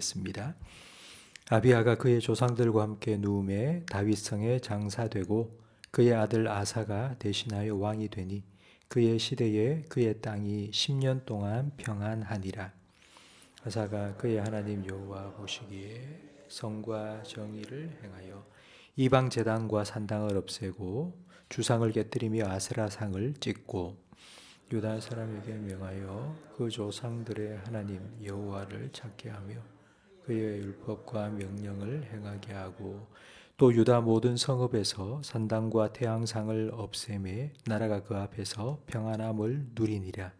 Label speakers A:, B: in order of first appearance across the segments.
A: 습니다. 아비야가 그의 조상들과 함께 누움에 다윗성에 장사되고 그의 아들 아사가 대신하여 왕이 되니 그의 시대에 그의 땅이 10년 동안 평안하니라. 아사가 그의 하나님 여호와 보시기에 성과 정의를 행하여 이방 제단과 산당을 없애고 주상을 깨뜨리며 아세라상을 찍고 유다 사람에게 명하여 그 조상들의 하나님 여호와를 찾게 하며 그의 율법과 명령을 행하게 하고 또 유다 모든 성읍에서 산당과 태양상을 없애매 나라가 그 앞에서 평안함을 누리니라.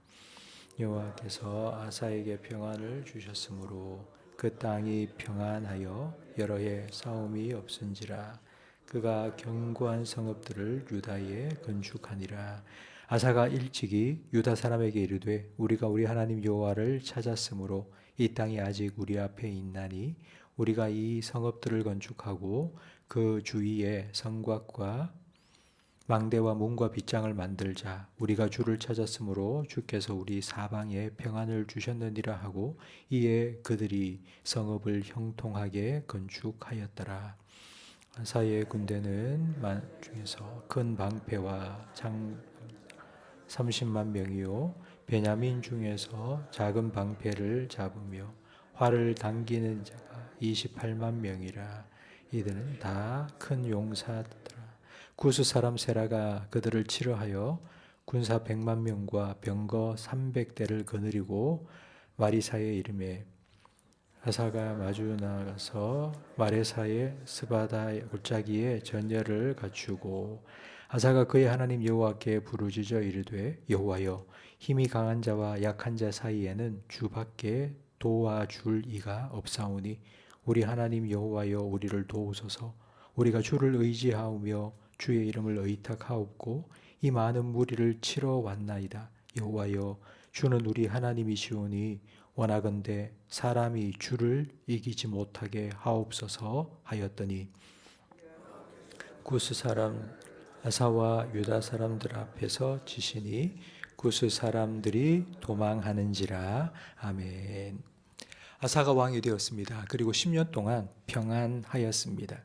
A: 여호와께서 아사에게 평안을 주셨으므로 그 땅이 평안하여 여러 해 싸움이 없은지라. 그가 견고한 성읍들을 유다에 건축하니라. 아사가 일찍이 유다 사람에게 이르되 우리가 우리 하나님 여호와를 찾았으므로 이 땅이 아직 우리 앞에 있나니 우리가 이 성읍들을 건축하고 그 주위에 성곽과 망대와 문과 빗장을 만들자. 우리가 주를 찾았으므로 주께서 우리 사방에 평안을 주셨느니라 하고 이에 그들이 성읍을 형통하게 건축하였더라. 아사의 군대는 만 중에서 큰 방패와 장 30만 명이요 베냐민 중에서 작은 방패를 잡으며 활을 당기는 자가 28만 명이라. 이들은 다 큰 용사더라. 구스 사람 세라가 그들을 치러하여 군사 100만 명과 병거 300대를 거느리고 마리사에 이르매 아사가 마주 나가서 마레사의 스바다 골짜기에 전열을 갖추고 아사가 그의 하나님 여호와께 부르짖어 이르되 여호와여 힘이 강한 자와 약한 자 사이에는 주밖에 도와줄 이가 없사오니 우리 하나님 여호와여 우리를 도우소서. 우리가 주를 의지하오며 주의 이름을 의탁하옵고 이 많은 무리를 치러 왔나이다. 여호와여 주는 우리 하나님이시오니 원하건대 사람이 주를 이기지 못하게 하옵소서 하였더니 구스 사람 아사와 유다 사람들 앞에서 지시니 구스 사람들이 도망하는지라. 아멘. 아사가 왕이 되었습니다. 그리고 10년 동안 평안하였습니다.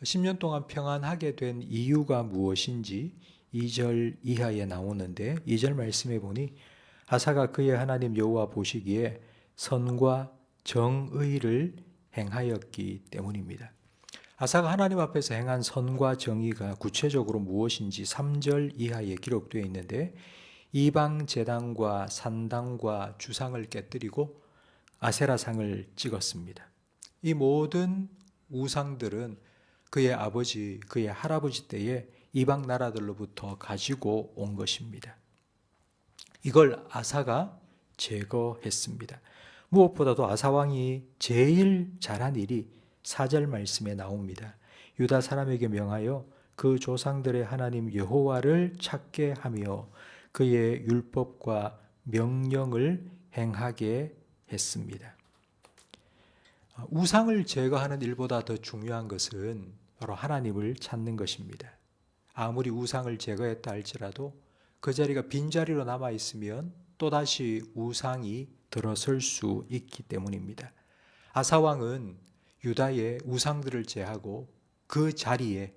A: 10년 동안 평안하게 된 이유가 무엇인지 2절 이하에 나오는데 2절 말씀해 보니 아사가 그의 하나님 여호와 보시기에 선과 정의를 행하였기 때문입니다. 아사가 하나님 앞에서 행한 선과 정의가 구체적으로 무엇인지 3절 이하에 기록되어 있는데 이방 제단과 산당과 주상을 깨뜨리고 아세라상을 찍었습니다. 이 모든 우상들은 그의 아버지, 그의 할아버지 때에 이방 나라들로부터 가지고 온 것입니다. 이걸 아사가 제거했습니다. 무엇보다도 아사 왕이 제일 잘한 일이 4절 말씀에 나옵니다. 유다 사람에게 명하여 그 조상들의 하나님 여호와를 찾게 하며 그의 율법과 명령을 행하게 했습니다. 우상을 제거하는 일보다 더 중요한 것은 바로 하나님을 찾는 것입니다. 아무리 우상을 제거했다 할지라도 그 자리가 빈자리로 남아있으면 또다시 우상이 들어설 수 있기 때문입니다. 아사왕은 유다의 우상들을 제하고 그 자리에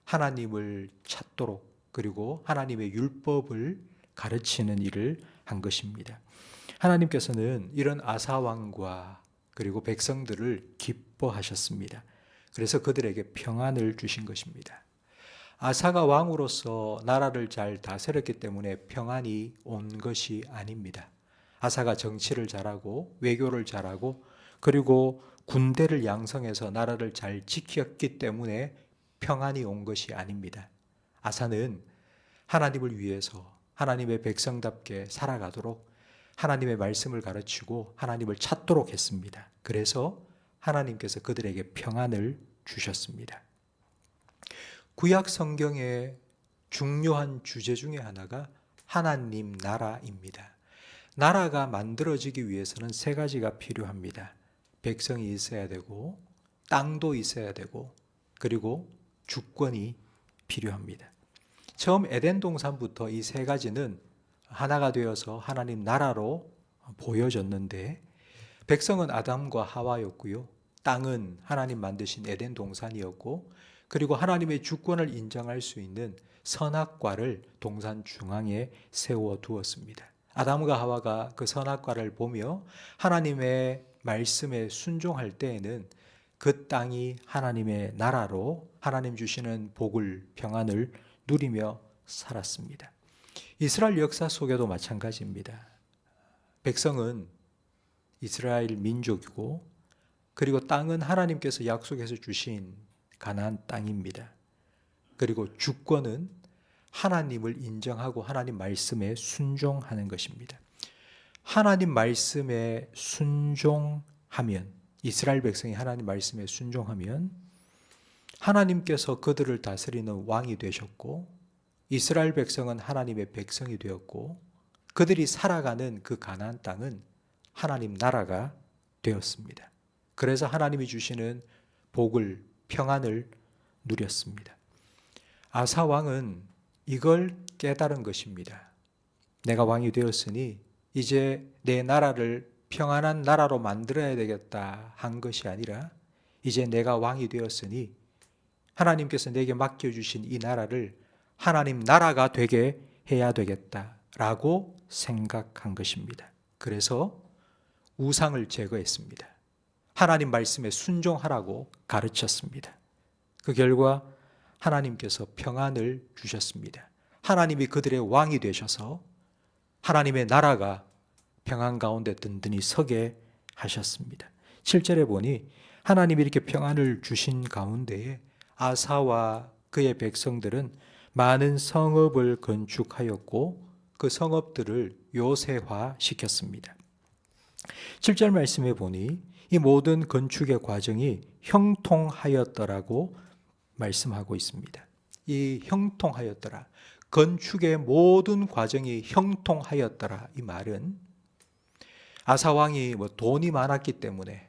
A: 하나님을 찾도록 그리고 하나님의 율법을 가르치는 일을 한 것입니다. 하나님께서는 이런 아사왕과 그리고 백성들을 기뻐하셨습니다. 그래서 그들에게 평안을 주신 것입니다. 아사가 왕으로서 나라를 잘 다스렸기 때문에 평안이 온 것이 아닙니다. 아사가 정치를 잘하고 외교를 잘하고 그리고 군대를 양성해서 나라를 잘 지켰기 때문에 평안이 온 것이 아닙니다. 아사는 하나님을 위해서 하나님의 백성답게 살아가도록 하나님의 말씀을 가르치고 하나님을 찾도록 했습니다. 그래서 하나님께서 그들에게 평안을 주셨습니다. 구약 성경의 중요한 주제 중에 하나가 하나님 나라입니다. 나라가 만들어지기 위해서는 세 가지가 필요합니다. 백성이 있어야 되고 땅도 있어야 되고 그리고 주권이 필요합니다. 처음 에덴 동산부터 이 세 가지는 하나가 되어서 하나님 나라로 보여졌는데 백성은 아담과 하와였고요. 땅은 하나님 만드신 에덴 동산이었고, 그리고 하나님의 주권을 인정할 수 있는 선악과를 동산 중앙에 세워 두었습니다. 아담과 하와가 그 선악과를 보며 하나님의 말씀에 순종할 때에는 그 땅이 하나님의 나라로 하나님 주시는 복을, 평안을 누리며 살았습니다. 이스라엘 역사 속에도 마찬가지입니다. 백성은 이스라엘 민족이고, 그리고 땅은 하나님께서 약속해서 주신 가나안 땅입니다. 그리고 주권은 하나님을 인정하고 하나님 말씀에 순종하는 것입니다. 하나님 말씀에 순종하면, 이스라엘 백성이 하나님 말씀에 순종하면 하나님께서 그들을 다스리는 왕이 되셨고, 이스라엘 백성은 하나님의 백성이 되었고, 그들이 살아가는 그 가나안 땅은 하나님 나라가 되었습니다. 그래서 하나님이 주시는 복을, 평안을 누렸습니다. 아사 왕은 이걸 깨달은 것입니다. 내가 왕이 되었으니 이제 내 나라를 평안한 나라로 만들어야 되겠다 한 것이 아니라, 이제 내가 왕이 되었으니 하나님께서 내게 맡겨주신 이 나라를 하나님 나라가 되게 해야 되겠다라고 생각한 것입니다. 그래서 우상을 제거했습니다. 하나님 말씀에 순종하라고 가르쳤습니다. 그 결과 하나님께서 평안을 주셨습니다. 하나님이 그들의 왕이 되셔서 하나님의 나라가 평안 가운데 든든히 서게 하셨습니다. 7절에 보니 하나님이 이렇게 평안을 주신 가운데에 아사와 그의 백성들은 많은 성읍을 건축하였고 그 성읍들을 요새화 시켰습니다. 7절 말씀에 보니 이 모든 건축의 과정이 형통하였더라고 말씀하고 있습니다. 이 형통하였더라, 건축의 모든 과정이 형통하였더라, 이 말은 아사왕이 돈이 많았기 때문에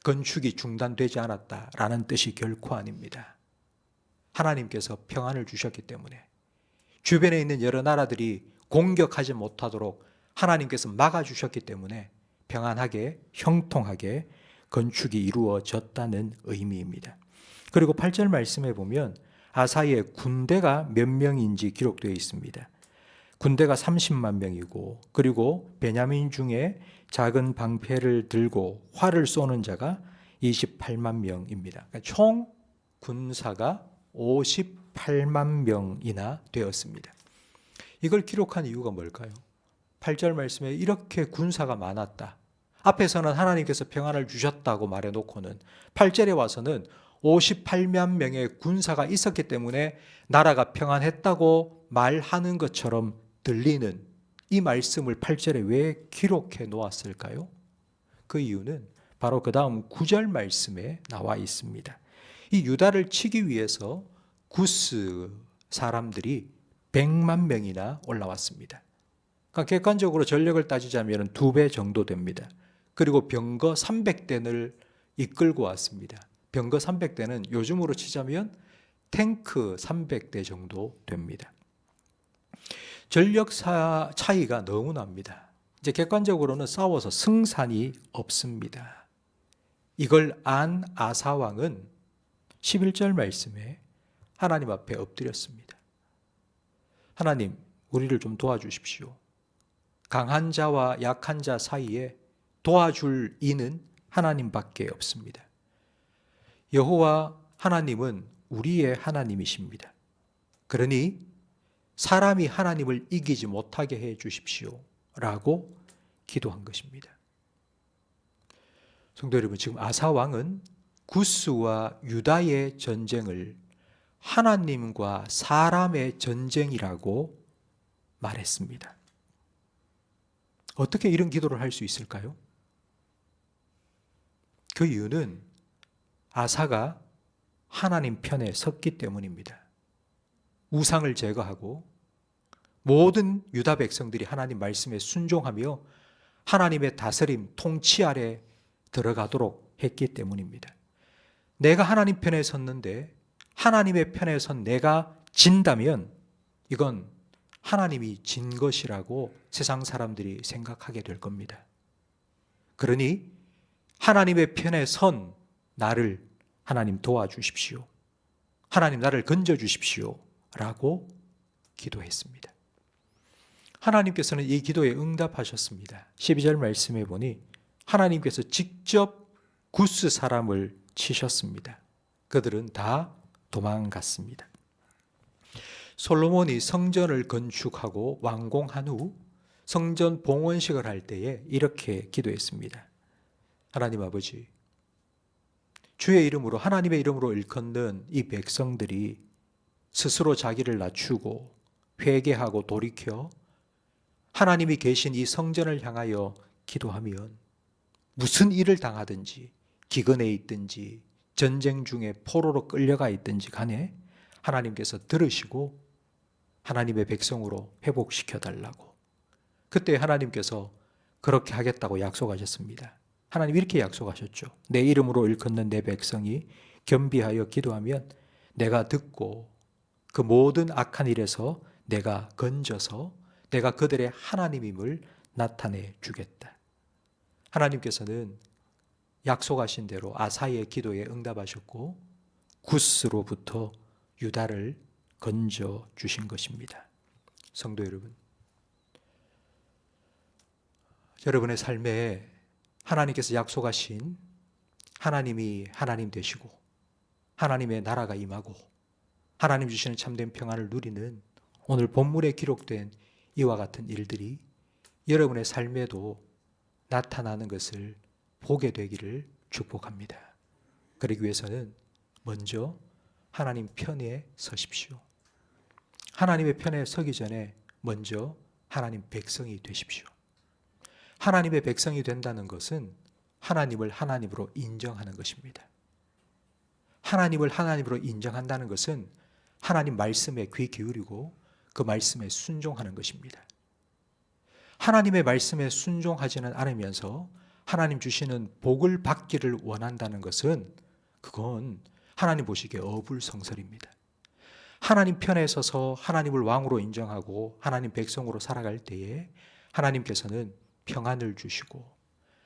A: 건축이 중단되지 않았다라는 뜻이 결코 아닙니다. 하나님께서 평안을 주셨기 때문에, 주변에 있는 여러 나라들이 공격하지 못하도록 하나님께서 막아주셨기 때문에 평안하게, 형통하게 건축이 이루어졌다는 의미입니다. 그리고 8절 말씀에 보면 아사의 군대가 몇 명인지 기록되어 있습니다. 군대가 30만 명이고, 그리고 베냐민 중에 작은 방패를 들고 활을 쏘는 자가 28만 명입니다. 그러니까 총 군사가 58만 명이나 되었습니다. 이걸 기록한 이유가 뭘까요? 8절 말씀에 이렇게 군사가 많았다, 앞에서는 하나님께서 평안을 주셨다고 말해놓고는 8절에 와서는 58만 명의 군사가 있었기 때문에 나라가 평안했다고 말하는 것처럼 들리는 이 말씀을 8절에 왜 기록해 놓았을까요? 그 이유는 바로 그 다음 9절 말씀에 나와 있습니다. 이 유다를 치기 위해서 구스 사람들이 100만 명이나 올라왔습니다. 그러니까 객관적으로 전력을 따지자면 2배 정도 됩니다. 그리고 병거 300대를 이끌고 왔습니다. 병거 300대는 요즘으로 치자면 탱크 300대 정도 됩니다. 전력 차이가 너무 납니다. 이제 객관적으로는 싸워서 승산이 없습니다. 이걸 안 아사왕은 11절 말씀에 하나님 앞에 엎드렸습니다. 하나님, 우리를 좀 도와주십시오. 강한 자와 약한 자 사이에 도와줄 이는 하나님밖에 없습니다. 여호와 하나님은 우리의 하나님이십니다. 그러니 사람이 하나님을 이기지 못하게 해 주십시오 라고 기도한 것입니다. 성도 여러분, 지금 아사 왕은 구스와 유다의 전쟁을 하나님과 사람의 전쟁이라고 말했습니다. 어떻게 이런 기도를 할 수 있을까요? 그 이유는 아사가 하나님 편에 섰기 때문입니다. 우상을 제거하고 모든 유다 백성들이 하나님 말씀에 순종하며 하나님의 다스림, 통치 아래 들어가도록 했기 때문입니다. 내가 하나님 편에 섰는데 하나님의 편에 선 내가 진다면 이건 하나님이 진 것이라고 세상 사람들이 생각하게 될 겁니다. 그러니 하나님의 편에 선 나를 하나님 도와주십시오. 하나님 나를 건져주십시오. 라고 기도했습니다. 하나님께서는 이 기도에 응답하셨습니다. 12절 말씀해 보니 하나님께서 직접 구스 사람을 치셨습니다. 그들은 다 도망갔습니다. 솔로몬이 성전을 건축하고 완공한 후 성전 봉헌식을 할 때에 이렇게 기도했습니다. 하나님 아버지, 주의 이름으로 하나님의 이름으로 일컫는 이 백성들이 스스로 자기를 낮추고 회개하고 돌이켜 하나님이 계신 이 성전을 향하여 기도하면 무슨 일을 당하든지 기근에 있든지 전쟁 중에 포로로 끌려가 있든지 간에 하나님께서 들으시고 하나님의 백성으로 회복시켜 달라고. 그때 하나님께서 그렇게 하겠다고 약속하셨습니다. 하나님 이렇게 약속하셨죠. 내 이름으로 일컫는 내 백성이 겸비하여 기도하면 내가 듣고 그 모든 악한 일에서 내가 건져서 내가 그들의 하나님임을 나타내 주겠다. 하나님께서는 약속하신 대로 아사의 기도에 응답하셨고 구스로부터 유다를 건져 주신 것입니다. 성도 여러분, 여러분의 삶에 하나님께서 약속하신 하나님이 하나님 되시고 하나님의 나라가 임하고 하나님 주시는 참된 평안을 누리는 오늘 본문에 기록된 이와 같은 일들이 여러분의 삶에도 나타나는 것을 보게 되기를 축복합니다. 그러기 위해서는 먼저 하나님 편에 서십시오. 하나님의 편에 서기 전에 먼저 하나님 백성이 되십시오. 하나님의 백성이 된다는 것은 하나님을 하나님으로 인정하는 것입니다. 하나님을 하나님으로 인정한다는 것은 하나님 말씀에 귀 기울이고 그 말씀에 순종하는 것입니다. 하나님의 말씀에 순종하지는 않으면서 하나님 주시는 복을 받기를 원한다는 것은 그건 하나님 보시기에 어불성설입니다. 하나님 편에 서서 하나님을 왕으로 인정하고 하나님 백성으로 살아갈 때에 하나님께서는 평안을 주시고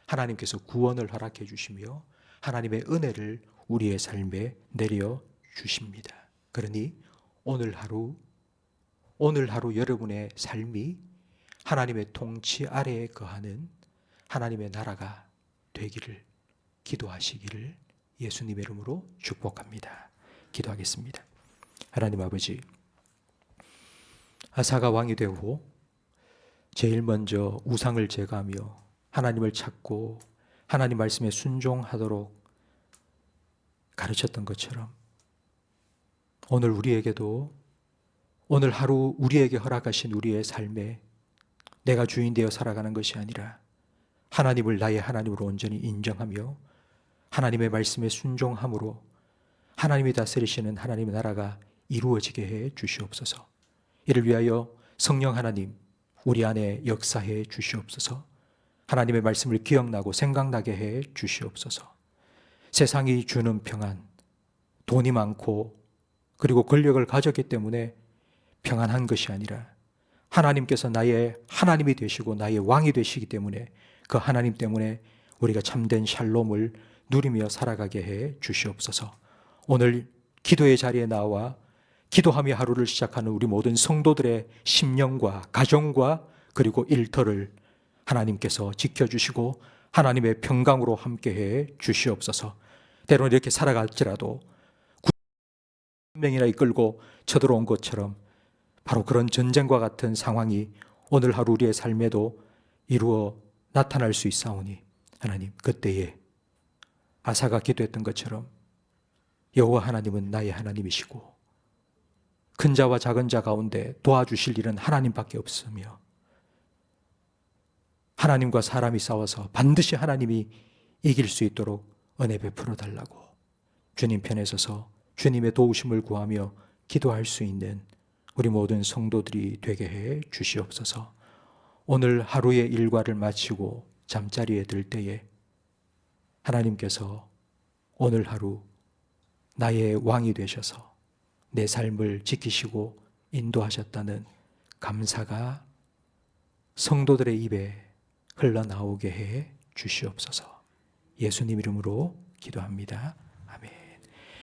A: 하나님께서 구원을 허락해 주시며 하나님의 은혜를 우리의 삶에 내려 주십니다. 그러니 오늘 하루 여러분의 삶이 하나님의 통치 아래에 거하는 하나님의 나라가 되기를 기도하시기를 예수님의 이름으로 축복합니다. 기도하겠습니다. 하나님 아버지, 아사가 왕이 되고 제일 먼저 우상을 제거하며 하나님을 찾고 하나님 말씀에 순종하도록 가르쳤던 것처럼 오늘 우리에게도 오늘 하루 우리에게 허락하신 우리의 삶에 내가 주인 되어 살아가는 것이 아니라 하나님을 나의 하나님으로 온전히 인정하며 하나님의 말씀에 순종함으로 하나님이 다스리시는 하나님의 나라가 이루어지게 해 주시옵소서. 이를 위하여 성령 하나님 우리 안에 역사해 주시옵소서. 하나님의 말씀을 기억나고 생각나게 해 주시옵소서. 세상이 주는 평안, 돈이 많고 그리고 권력을 가졌기 때문에 평안한 것이 아니라 하나님께서 나의 하나님이 되시고 나의 왕이 되시기 때문에 그 하나님 때문에 우리가 참된 샬롬을 누리며 살아가게 해 주시옵소서. 오늘 기도의 자리에 나와 기도하며 하루를 시작하는 우리 모든 성도들의 심령과 가정과 그리고 일터를 하나님께서 지켜주시고 하나님의 평강으로 함께해 주시옵소서. 때로는 이렇게 살아갈지라도 9명이나 이끌고 쳐들어온 것처럼 바로 그런 전쟁과 같은 상황이 오늘 하루 우리의 삶에도 이루어 나타날 수 있사오니 하나님 그때에 아사가 기도했던 것처럼 여호와 하나님은 나의 하나님이시고 큰 자와 작은 자 가운데 도와주실 일은 하나님밖에 없으며 하나님과 사람이 싸워서 반드시 하나님이 이길 수 있도록 은혜 베풀어 달라고 주님 편에 서서 주님의 도우심을 구하며 기도할 수 있는 우리 모든 성도들이 되게 해 주시옵소서. 오늘 하루의 일과를 마치고 잠자리에 들 때에 하나님께서 오늘 하루 나의 왕이 되셔서 내 삶을 지키시고 인도하셨다는 감사가 성도들의 입에 흘러나오게 해 주시옵소서. 예수님 이름으로 기도합니다. 아멘.